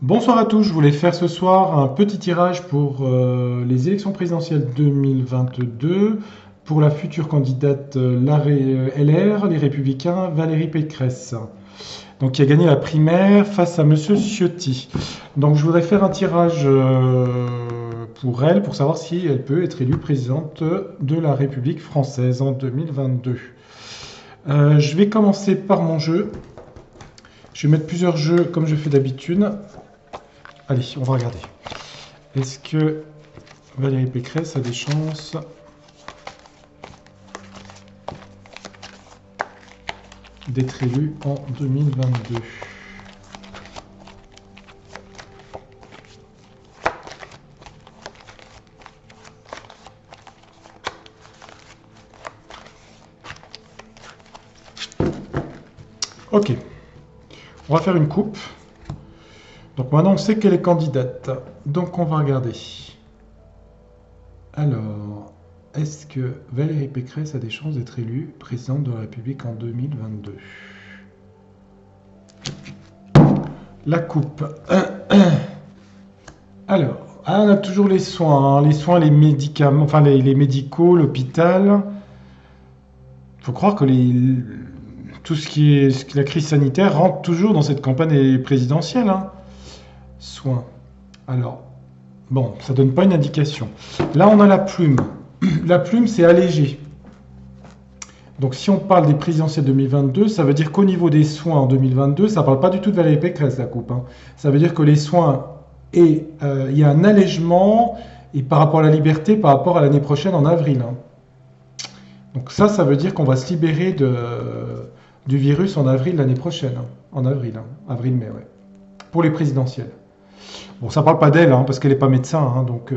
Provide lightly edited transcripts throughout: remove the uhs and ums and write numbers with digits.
Bonsoir à tous, je voulais faire ce soir un petit tirage pour les élections présidentielles 2022 pour la future candidate LR, les Républicains, Valérie Pécresse, donc qui a gagné la primaire face à Monsieur Ciotti. Donc je voudrais faire un tirage pour elle, pour savoir si elle peut être élue présidente de la République française en 2022. Je vais commencer par mon jeu. Je vais mettre plusieurs jeux comme je fais d'habitude. Allez, on va regarder. Est-ce que Valérie Pécresse a des chances d'être élue en 2022? Ok, on va faire une coupe. Donc maintenant on sait qu'elle est candidate. Donc on va regarder. Alors, est-ce que Valérie Pécresse a des chances d'être élue présidente de la République en 2022? La coupe. Alors, on a toujours les soins, les médicaments, enfin les médicaux, l'hôpital. Il faut croire que tout ce qui est la crise sanitaire rentre toujours dans cette campagne présidentielle. Hein. Soins. Alors, bon, ça donne pas une indication. Là, on a la plume. La plume, c'est allégé. Donc, si on parle des présidentielles 2022, ça veut dire qu'au niveau des soins en 2022, ça ne parle pas du tout de Valérie Pécresse, la coupe. Hein. Ça veut dire que les soins, il y a un allègement et par rapport à la liberté, par rapport à l'année prochaine en avril. Hein. Donc ça veut dire qu'on va se libérer du virus en avril l'année prochaine. Hein. En avril, hein. Avril-mai, ouais. Pour les présidentielles. Bon, ça parle pas d'elle, hein, parce qu'elle n'est pas médecin. Hein, donc,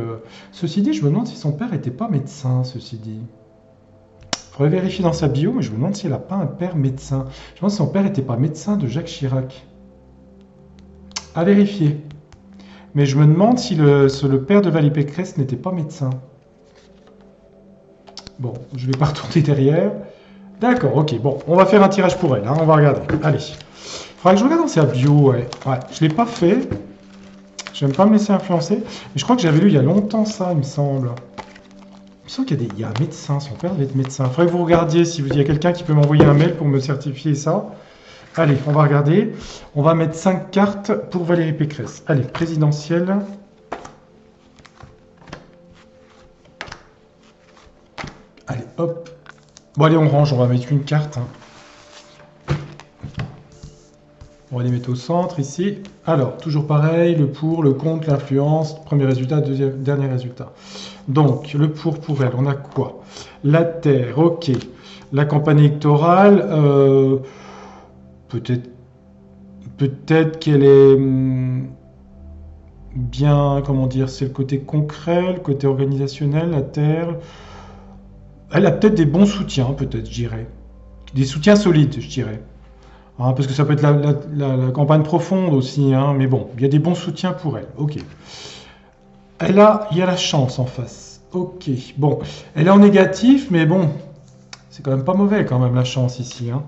ceci dit, je me demande si son père n'était pas médecin, ceci dit. Il faudrait vérifier dans sa bio, mais je me demande si elle n'a pas un père médecin. Je me demande si son père n'était pas médecin de Jacques Chirac. À vérifier. Mais je me demande si le père de Valérie Pécresse n'était pas médecin. Bon, je ne vais pas retourner derrière. D'accord, ok. Bon, on va faire un tirage pour elle. Hein, on va regarder. Allez. Il faudra que je regarde dans sa bio, ouais. Ouais, je ne l'ai pas fait. J'aime pas me laisser influencer. Mais je crois que j'avais lu il y a longtemps ça, il me semble. Il me semble qu'il y a un médecin, son père devait être médecin. Il faudrait que vous regardiez si il y a quelqu'un qui peut m'envoyer un mail pour me certifier ça. Allez, on va regarder. On va mettre 5 cartes pour Valérie Pécresse. Allez, présidentielle. Allez, hop. Bon, allez, on range, on va mettre une carte. Hein. On va les mettre au centre ici. Alors, toujours pareil, le pour, le contre, l'influence, premier résultat, dernier résultat. Donc, le pour elle, on a quoi? La terre, ok. La campagne électorale, peut-être qu'elle est bien, comment dire, c'est le côté concret, le côté organisationnel, la terre. Elle a peut-être des bons soutiens, peut-être, je dirais. Des soutiens solides, je dirais. Hein, parce que ça peut être la campagne profonde aussi, hein, mais bon, il y a des bons soutiens pour elle. Ok. Il y a la chance en face. Ok. Bon, elle est en négatif, mais bon, c'est quand même pas mauvais quand même la chance ici. Hein.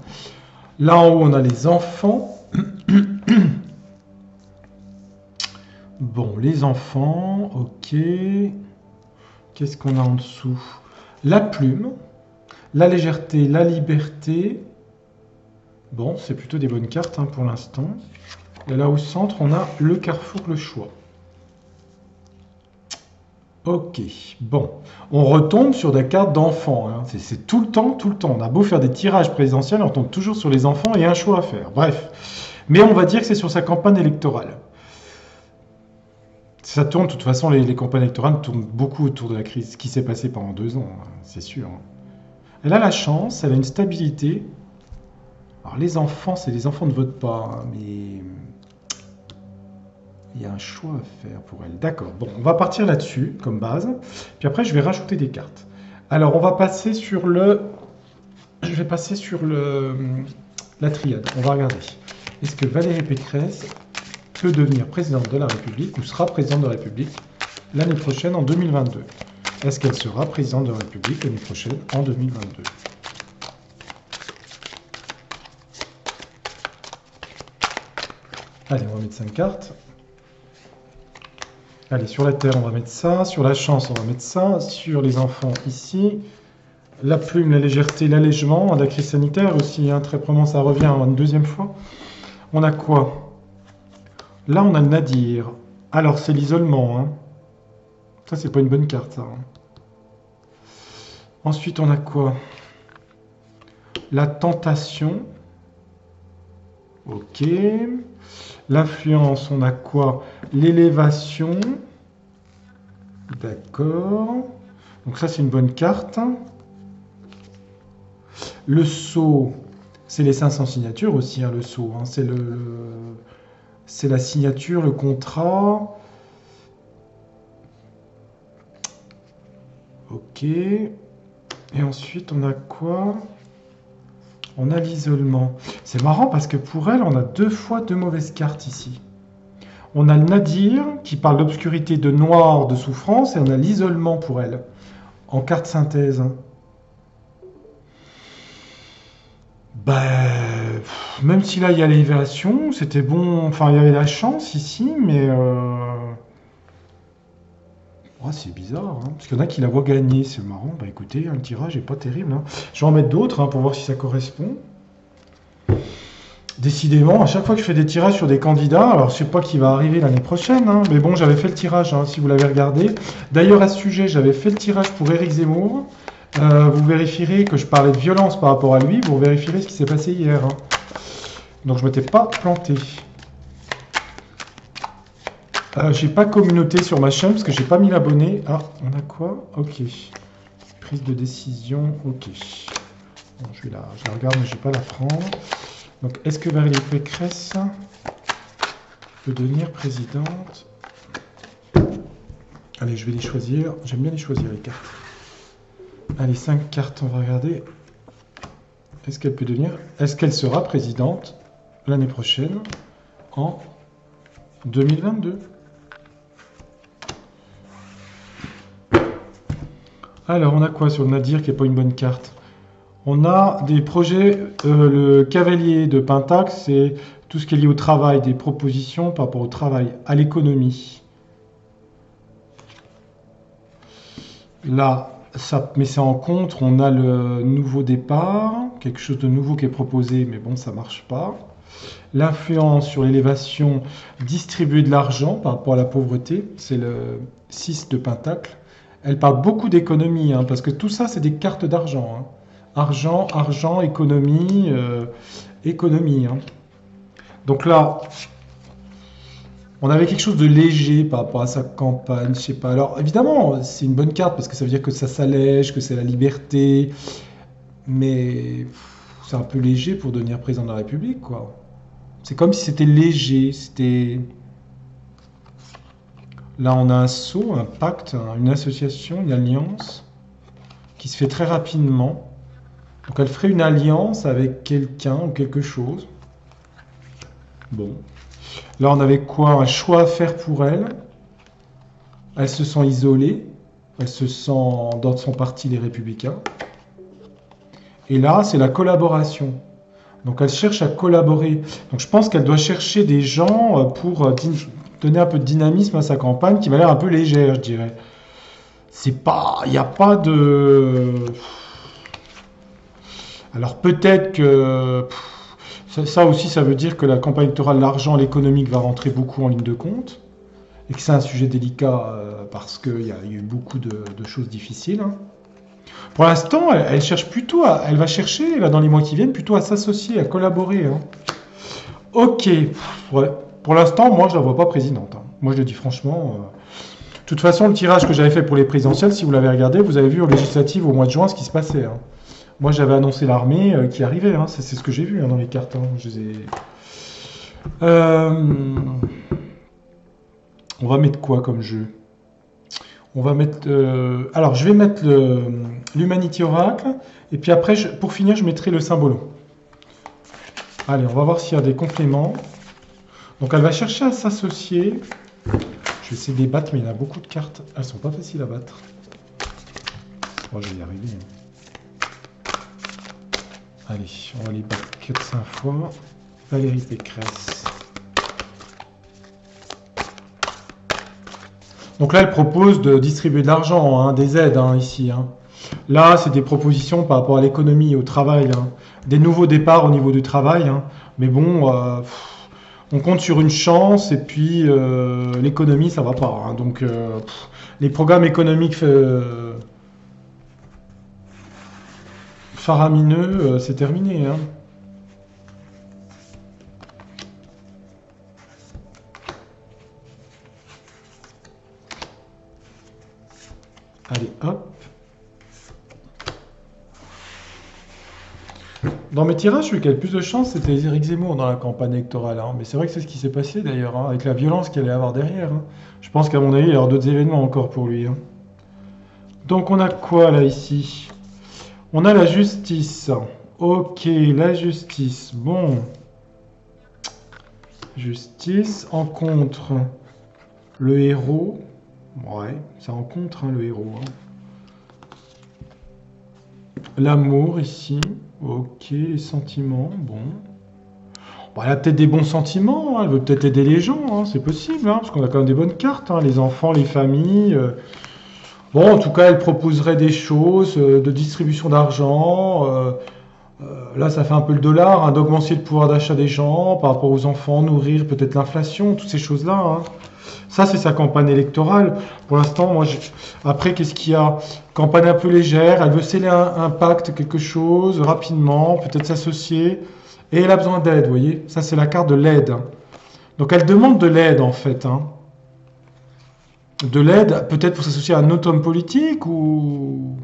Là en haut, on a les enfants. Bon, les enfants, ok. Qu'est-ce qu'on a en dessous? La plume, la légèreté, la liberté. Bon, c'est plutôt des bonnes cartes hein, pour l'instant. Et là au centre, on a le carrefour, le choix. Ok, bon. On retombe sur des cartes d'enfants. Hein. C'est tout le temps, tout le temps. On a beau faire des tirages présidentiels, on tombe toujours sur les enfants et un choix à faire. Bref. Mais on va dire que c'est sur sa campagne électorale. Ça tourne, de toute façon, les campagnes électorales tournent beaucoup autour de la crise, ce qui s'est passé pendant 2 ans, hein, c'est sûr. Hein. Elle a la chance, elle a une stabilité. Alors les enfants, c'est les enfants ne votent pas, hein, mais il y a un choix à faire pour elle. D'accord, bon, on va partir là-dessus comme base. Puis après, je vais rajouter des cartes. Alors, on va passer sur je vais passer sur la triade. On va regarder. Est-ce que Valérie Pécresse peut devenir présidente de la République ou sera présidente de la République l'année prochaine en 2022? Est-ce qu'elle sera présidente de la République l'année prochaine en 2022? Allez, on va mettre 5 cartes. Allez, sur la terre, on va mettre ça. Sur la chance, on va mettre ça. Sur les enfants, ici. La plume, la légèreté, l'allègement. La crise sanitaire aussi, hein, très probablement, ça revient une deuxième fois. On a quoi? Là, on a le nadir. Alors, c'est l'isolement. Hein. Ça, c'est pas une bonne carte, ça. Hein. Ensuite, on a quoi? La tentation. Ok. L'influence, on a quoi? L'élévation. D'accord. Donc ça, c'est une bonne carte. Le sceau, c'est les 500 signatures aussi, hein, le sceau. Hein. C'est la signature, le contrat. Ok. Et ensuite, on a quoi? On a l'isolement. C'est marrant parce que pour elle, on a 2 fois 2 mauvaises cartes ici. On a le nadir qui parle d'obscurité, de noir, de souffrance, et on a l'isolement pour elle, en carte synthèse. Ben, même si là il y a l'élévation, c'était bon, enfin il y avait la chance ici, mais c'est bizarre, hein, parce qu'il y en a qui la voient gagner, c'est marrant. Bah écoutez, le tirage est pas terrible. Hein. Je vais en mettre d'autres hein, pour voir si ça correspond. Décidément, à chaque fois que je fais des tirages sur des candidats, alors je sais pas qui va arriver l'année prochaine, hein, mais bon, j'avais fait le tirage, hein, si vous l'avez regardé. D'ailleurs, à ce sujet, j'avais fait le tirage pour Éric Zemmour. Vous vérifierez que je parlais de violence par rapport à lui, vous vérifierez ce qui s'est passé hier. Hein. Donc je m'étais pas planté. J'ai pas communauté sur ma chaîne parce que j'ai pas mis l'abonné. Ah, on a quoi? Ok. Prise de décision, ok. Bon, je la regarde, mais je vais pas la prendre. Donc, est-ce que Valérie Pécresse peut devenir présidente? Allez, je vais les choisir. J'aime bien les choisir, les cartes. Allez, 5 cartes, on va regarder. Est-ce qu'elle peut devenir... Est-ce qu'elle sera présidente l'année prochaine en 2022? Alors, on a quoi sur le Nadir qui n'est pas une bonne carte? On a des projets, le cavalier de Pentacle, c'est tout ce qui est lié au travail, des propositions par rapport au travail, à l'économie. Là, ça met ça en contre, on a le nouveau départ, quelque chose de nouveau qui est proposé, mais bon, ça marche pas. L'influence sur l'élévation, distribuer de l'argent par rapport à la pauvreté, c'est le 6 de Pentacle. Elle parle beaucoup d'économie, hein, parce que tout ça, c'est des cartes d'argent. Hein. Argent, argent, économie, économie. Hein. Donc là, on avait quelque chose de léger par rapport à sa campagne, je sais pas. Alors évidemment, c'est une bonne carte parce que ça veut dire que ça s'allège, que c'est la liberté, mais c'est un peu léger pour devenir président de la République, quoi. C'est comme si c'était léger, c'était... Là, on a un sceau, un pacte, une association, une alliance qui se fait très rapidement. Donc elle ferait une alliance avec quelqu'un ou quelque chose. Bon. Là, on avait quoi? Un choix à faire pour elle. Elle se sent isolée. Elle se sent dans son parti, les Républicains. Et là, c'est la collaboration. Donc elle cherche à collaborer. Donc je pense qu'elle doit chercher des gens pour donner un peu de dynamisme à sa campagne qui m'a l'air un peu légère, je dirais. C'est pas... Il n'y a pas de... Alors peut-être que ça aussi, ça veut dire que la campagne électorale, l'argent, l'économique va rentrer beaucoup en ligne de compte et que c'est un sujet délicat parce qu'il y a eu beaucoup de choses difficiles. Hein. Pour l'instant, elle cherche plutôt elle va chercher là, dans les mois qui viennent plutôt à s'associer, à collaborer. Hein. Ok, ouais. Pour l'instant, moi je la vois pas présidente. Hein. Moi je le dis franchement. De toute façon, le tirage que j'avais fait pour les présidentielles, si vous l'avez regardé, vous avez vu aux législatives au mois de juin ce qui se passait. Hein. Moi, j'avais annoncé l'armée qui arrivait. Hein. C'est ce que j'ai vu hein, dans les cartes. Hein. Je les ai... On va mettre quoi comme jeu? On va mettre... Alors, je vais mettre l'Humanity Oracle. Et puis après, pour finir, je mettrai le Symbolon. Allez, on va voir s'il y a des compléments. Donc, elle va chercher à s'associer. Je vais essayer de les battre, mais il y a beaucoup de cartes. Elles sont pas faciles à battre. Oh, je vais y arriver. Hein. Allez, on va les battre 4-5 fois. Valérie Pécresse. Donc là, elle propose de distribuer de l'argent, hein, des aides hein, ici. Hein. Là, c'est des propositions par rapport à l'économie, au travail, hein. Des nouveaux départs au niveau du travail. Hein. Mais bon, on compte sur une chance et puis l'économie, ça va pas. Hein. Donc, les programmes économiques faramineux, c'est terminé. Hein. Allez, hop. Dans mes tirages, celui qui a le plus de chance, c'était Éric Zemmour dans la campagne électorale. Hein. Mais c'est vrai que c'est ce qui s'est passé d'ailleurs, hein, avec la violence qu'il allait avoir derrière. Hein. Je pense qu'à mon avis, il y aura d'autres événements encore pour lui. Hein. Donc on a quoi là ici? On a la justice. Ok, la justice. Bon. Justice en contre le héros. Ouais, ça rencontre hein, le héros. Hein. L'amour ici. Ok, les sentiments. Bon. Bon, elle a peut-être des bons sentiments. Hein, elle veut peut-être aider les gens. Hein, c'est possible. Hein, parce qu'on a quand même des bonnes cartes. Hein, les enfants, les familles. Bon, en tout cas, elle proposerait des choses de distribution d'argent. Là, ça fait un peu le dollar. Hein, d'augmenter le pouvoir d'achat des gens par rapport aux enfants, nourrir peut-être l'inflation, toutes ces choses-là. Hein. Ça, c'est sa campagne électorale. Pour l'instant, moi, après, qu'est-ce qu'il y a? Campagne un peu légère. Elle veut sceller un pacte, quelque chose, rapidement, peut-être s'associer. Et elle a besoin d'aide, vous voyez? Ça, c'est la carte de l'aide. Hein. Donc, elle demande de l'aide, en fait. Hein. De l'aide, peut-être pour s'associer à un autre homme politique ou...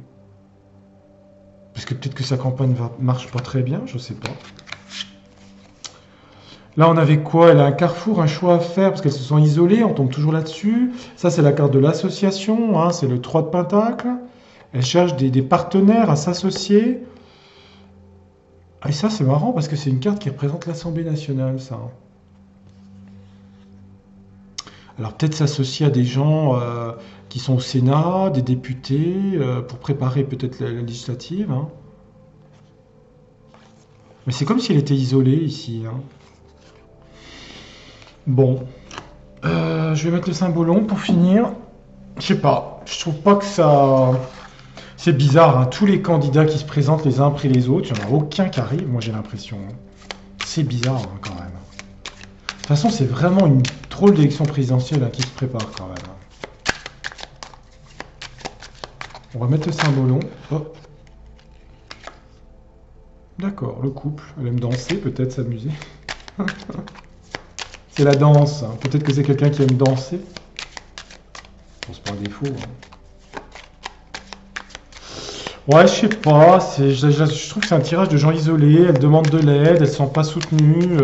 Parce que peut-être que sa campagne marche pas très bien, je sais pas. Là, on avait quoi? Elle a un carrefour, un choix à faire, parce qu'elles se sont isolées, on tombe toujours là-dessus. Ça, c'est la carte de l'association, hein, c'est le 3 de Pentacle. Elle cherche des partenaires à s'associer. Et ça, c'est marrant, parce que c'est une carte qui représente l'Assemblée nationale, ça. Alors, peut-être s'associer à des gens qui sont au Sénat, des députés, pour préparer peut-être la législative. Hein. Mais c'est comme si elle était isolée, ici. Hein. Bon, je vais mettre le symbolon pour finir. Je sais pas, je trouve pas que ça... C'est bizarre, hein. Tous les candidats qui se présentent les uns après les autres, il n'y en a aucun qui arrive, moi j'ai l'impression. Hein. C'est bizarre hein, quand même. De toute façon, c'est vraiment une drôle d'élection présidentielle hein, qui se prépare quand même. Hein. On va mettre le symbolon. Hop. D'accord, le couple. Elle aime danser, peut-être s'amuser. C'est la danse. Hein. Peut-être que c'est quelqu'un qui aime danser. Bon, c'est pas un défaut. Hein. Ouais, je sais pas. Je trouve que c'est un tirage de gens isolés. Elles demandent de l'aide. Elles ne sont pas soutenues.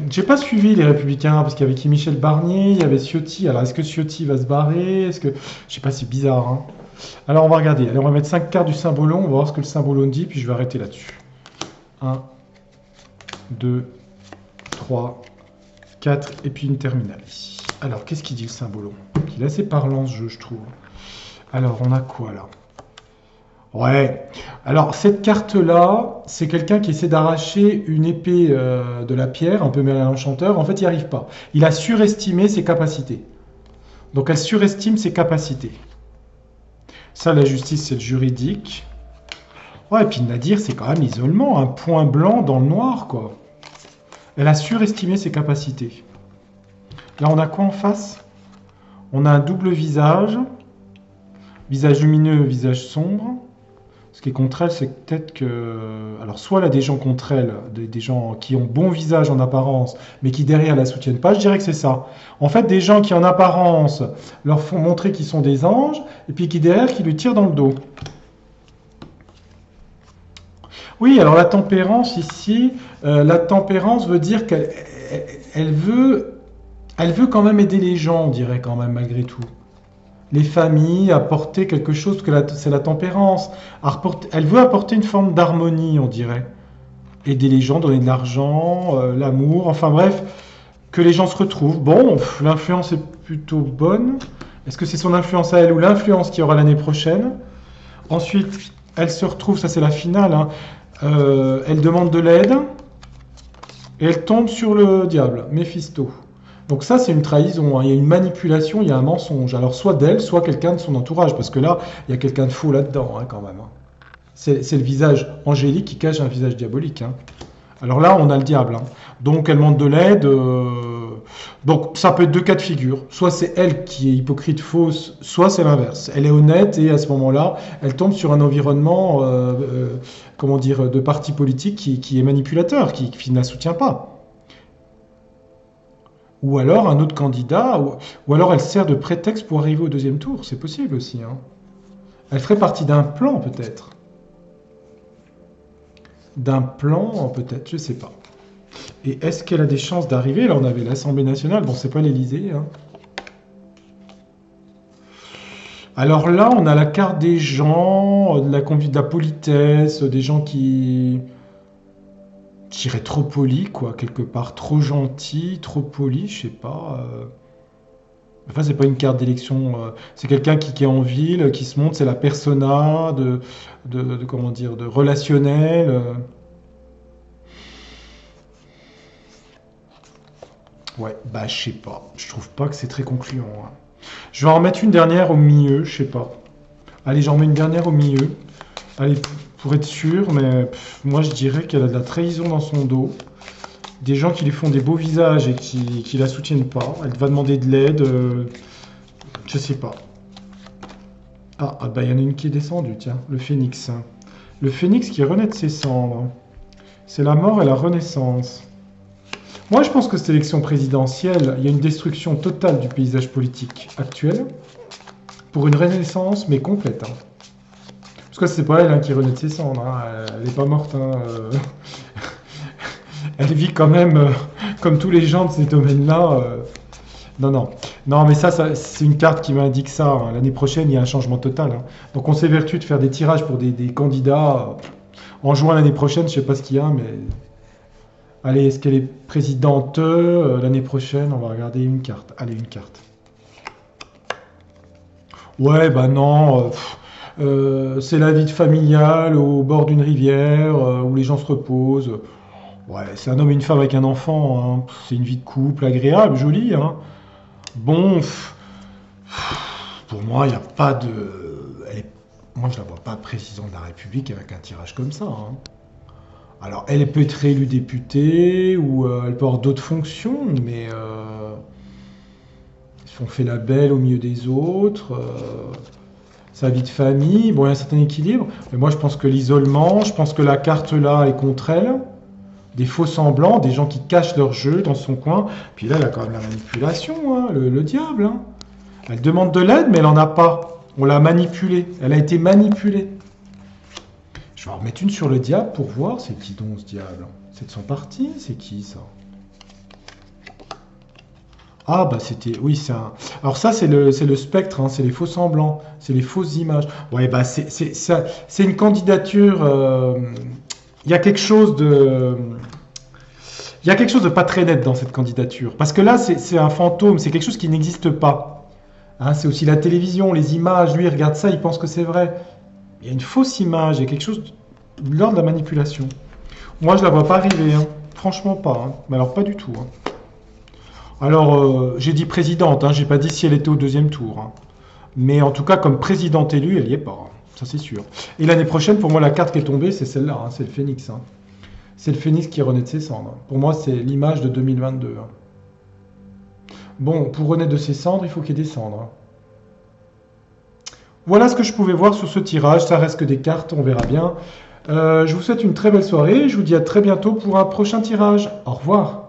J'ai pas suivi les Républicains parce qu'il y avait qui Michel Barnier, il y avait Ciotti. Alors, est-ce que Ciotti va se barrer? Est-ce que je sais pas, c'est bizarre. Hein. Alors, on va regarder. Allez, on va mettre 5 cartes du symbolon. On va voir ce que le symbolon dit, puis je vais arrêter là-dessus. 1, 2, 3, 4, et puis une terminale ici. Alors, qu'est-ce qu'il dit le symbolon? Il est assez parlant ce jeu, je trouve. Alors, on a quoi là? Ouais. Alors, cette carte-là, c'est quelqu'un qui essaie d'arracher une épée de la pierre, un peu Merlin l'Enchanteur. En fait, il n'y arrive pas. Il a surestimé ses capacités. Donc, elle surestime ses capacités. Ça, la justice, c'est le juridique. Ouais, et puis Nadir, c'est quand même l'isolement. Un point blanc dans le noir, quoi. Elle a surestimé ses capacités. Là, on a quoi en face? On a un double visage. Visage lumineux, visage sombre. Ce qui est contre elle, c'est peut-être que... Alors, soit elle a des gens contre elle, des gens qui ont bon visage en apparence, mais qui derrière la soutiennent pas, je dirais que c'est ça. En fait, des gens qui en apparence leur font montrer qu'ils sont des anges, et puis qui derrière, qui lui tirent dans le dos. Oui, alors la tempérance ici, la tempérance veut dire qu'elle veut quand même aider les gens, on dirait quand même, malgré tout. Les familles, apporter quelque chose, c'est la tempérance. Elle veut apporter une forme d'harmonie, on dirait. Aider les gens, donner de l'argent, l'amour, enfin bref, que les gens se retrouvent. Bon, l'influence est plutôt bonne. Est-ce que c'est son influence à elle ou l'influence qu'il y aura l'année prochaine? Ensuite, elle se retrouve, ça c'est la finale, hein. Elle demande de l'aide et elle tombe sur le diable, Méphisto. Donc ça, c'est une trahison, hein. Il y a une manipulation, il y a un mensonge. Alors soit d'elle, soit quelqu'un de son entourage, parce que là, il y a quelqu'un de faux là-dedans, hein, quand même, hein. C'est le visage angélique qui cache un visage diabolique, hein. Alors là, on a le diable, hein. Donc elle demande de l'aide. Donc ça peut être deux cas de figure. Soit c'est elle qui est hypocrite, fausse, soit c'est l'inverse. Elle est honnête et à ce moment-là, elle tombe sur un environnement, comment dire, de parti politique qui est manipulateur, qui ne la soutient pas. Ou alors un autre candidat, ou alors elle sert de prétexte pour arriver au deuxième tour. C'est possible aussi, hein. Elle ferait partie d'un plan peut-être. D'un plan peut-être, je sais pas. Et est-ce qu'elle a des chances d'arriver? Là, on avait l'Assemblée nationale. Bon, c'est pas l'Élysée, hein. Alors là, on a la carte des gens, de la conduite, de la politesse, des gens qui, je dirais trop polis, quoi, quelque part, trop gentils, trop polis, je sais pas. Enfin, c'est pas une carte d'élection, c'est quelqu'un qui est en ville, qui se montre, c'est la persona comment dire, de relationnel. Ouais, bah je sais pas. Je trouve pas que c'est très concluant, hein. Je vais en remettre une dernière au milieu, je sais pas. Allez, j'en remets une dernière au milieu. Allez, pour être sûr, mais moi je dirais qu'elle a de la trahison dans son dos. Des gens qui lui font des beaux visages et qui la soutiennent pas. Elle va demander de l'aide. Je sais pas. Bah il y en a une qui est descendue, tiens. Le phénix, hein. Le phénix qui renaît de ses cendres. C'est la mort et la renaissance. Moi, je pense que cette élection présidentielle, il y a une destruction totale du paysage politique actuel pour une renaissance, mais complète, hein. Parce que c'est pas elle, hein, qui renaît de ses cendres, hein. Elle n'est pas morte, hein. Elle vit quand même comme tous les gens de ces domaines-là. Non, non. Non, mais ça c'est une carte qui m'indique ça, hein. L'année prochaine, il y a un changement total, hein. Donc on s'évertue de faire des tirages pour des candidats. En juin l'année prochaine, je sais pas ce qu'il y a, mais... Allez, est-ce qu'elle est présidente l'année prochaine? On va regarder une carte. Allez, une carte. Ouais, bah non. C'est la vie familiale au bord d'une rivière où les gens se reposent. Ouais, c'est un homme et une femme avec un enfant, hein. C'est une vie de couple agréable, jolie, hein. Bon, pour moi, il n'y a pas de... Moi, je la vois pas présidente de la République avec un tirage comme ça, hein. Alors, elle peut être réélue députée ou elle peut avoir d'autres fonctions, mais on fait la belle au milieu des autres. Sa vie de famille, bon, il y a un certain équilibre, mais moi je pense que l'isolement, je pense que la carte là est contre elle, des faux semblants, des gens qui cachent leur jeu dans son coin, puis là elle a quand même la manipulation, hein, le diable, hein. Elle demande de l'aide, mais elle en a pas. On l'a manipulée, elle a été manipulée. Je vais en remettre une sur le diable pour voir, c'est qui donc ce diable? C'est de son parti? C'est qui ça? Ah bah c'était... Oui, c'est un... Alors ça c'est le spectre, hein, c'est les faux semblants, c'est les fausses images. Ouais, bah c'est une candidature... Il y a quelque chose de... Il y a quelque chose de pas très net dans cette candidature. Parce que là, c'est un fantôme, c'est quelque chose qui n'existe pas. Hein, c'est aussi la télévision, les images. Lui, il regarde ça, il pense que c'est vrai. Il y a une fausse image, il y a quelque chose de l'ordre de la manipulation. Moi, je la vois pas arriver, hein. Franchement pas, hein. Mais alors pas du tout, hein. Alors, j'ai dit présidente, hein, j'ai pas dit si elle était au deuxième tour, hein. Mais en tout cas, comme présidente élue, elle y est pas, hein. Ça c'est sûr. Et l'année prochaine, pour moi, la carte qui est tombée, c'est celle-là, hein, c'est le phénix, hein. C'est le phénix qui renaît de ses cendres. Pour moi, c'est l'image de 2022, hein. Bon, pour renaître de ses cendres, il faut qu'il y ait des cendres, hein. Voilà ce que je pouvais voir sur ce tirage. Ça reste que des cartes, on verra bien. Je vous souhaite une très belle soirée. Je vous dis à très bientôt pour un prochain tirage. Au revoir.